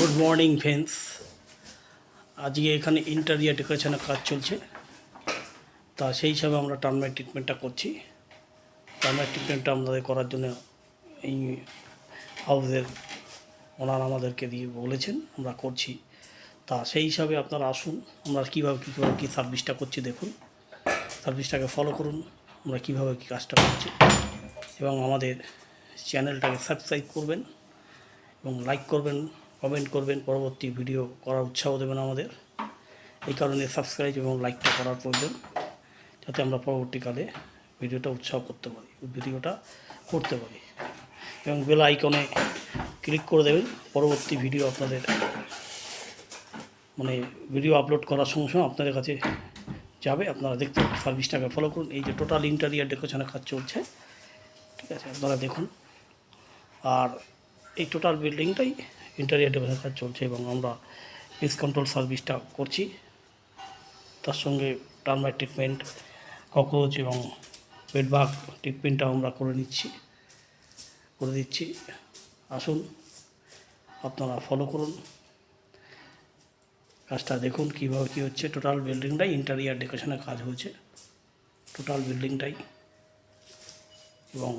Good morning friends. আজকে এখানে interior ডেকোরেশনের কাজ চলছে, তা সেই হিসাবে আমরা টার্মাইট ট্রিটমেন্টটা করছি। টার্মাইট ট্রিটমেন্টটা আমাদের করার জন্য এই হাউসের ওনারা আমাদেরকে দিয়ে বলেছেন, আমরা করছি। তা সেই হিসাবে আপনারা আসুন, আমরা কীভাবে কী সার্ভিসটা করছি দেখুন, সার্ভিসটাকে ফলো করুন, আমরা কীভাবে কী কাজটা করছি, এবং আমাদের চ্যানেলটাকে সাবস্ক্রাইব করবেন এবং লাইক করবেন, কমেন্ট করবেন, পরবর্তী ভিডিও করার উৎসাহ দেবেন আমাদের। এই কারণে সাবস্ক্রাইব এবং লাইকটা করার প্রয়োজন, যাতে আমরা পরবর্তীকালে ভিডিওটা করতে পারি। এবং বেল আইকনে ক্লিক করে দেবেন, পরবর্তী ভিডিও আপনাদের ভিডিও আপলোড করার সঙ্গে সঙ্গে আপনাদের কাছে যাবে, আপনারা দেখতে সার্ভিসটাকে ফলো করুন। এই যে টোটাল ইন্টেরিয়র ডেকোরেশনের কাজ চলছে, ঠিক আছে, আপনারা দেখুন। আর এই টোটাল বিল্ডিংটাই ইন্টেরিয়র ডেকোরেশনের কাজ চলছে এবং আমরা পেস্ট কন্ট্রোল সার্ভিসটা করছি, তার সঙ্গে টার্মাইট ট্রিটমেন্ট, ককরোচ এবং বেডবাগ ট্রিটমেন্টটা আমরা করে দিচ্ছি। আসুন, আপনারা ফলো করুন, কাজটা দেখুন কীভাবে কী হচ্ছে। টোটাল বিল্ডিংটাই ইন্টেরিয়র ডেকোরেশনের কাজ হয়েছে, টোটাল বিল্ডিংটাই। এবং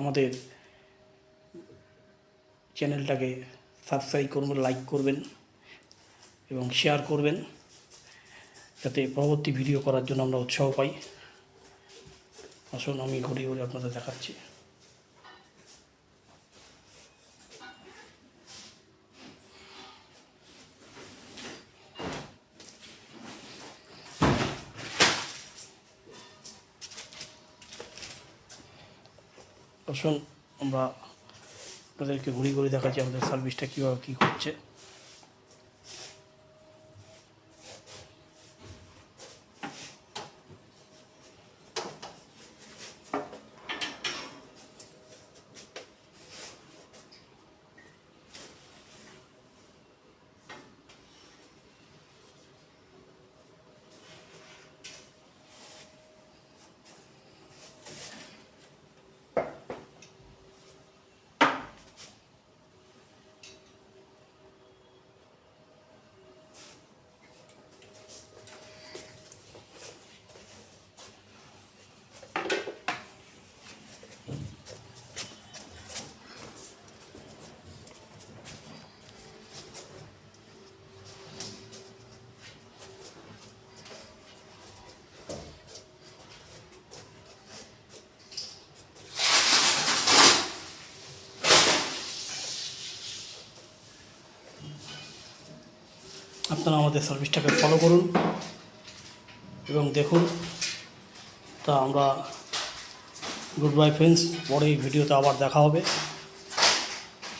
আমাদের চ্যানেলটাকে সাবস্ক্রাইব করবেন, লাইক করবেন এবং শেয়ার করবেন, যাতে পরবর্তী ভিডিও করার জন্য আমরা উৎসাহ পাই। আসুন, আমি ঘুরে ঘুরে আপনাদের দেখাচ্ছি। আসুন, আমরা আপনাদেরকে ঘুরে ঘুরে দেখাচ্ছি আমাদের সার্ভিসটা কীভাবে কী করছে। আপনারা আমাদের সার্ভিসটাকে ফলো করুন এবং দেখুন। তা আমরা গুড বাই ফ্রেন্ডস, পরে এই ভিডিওতে আবার দেখা হবে।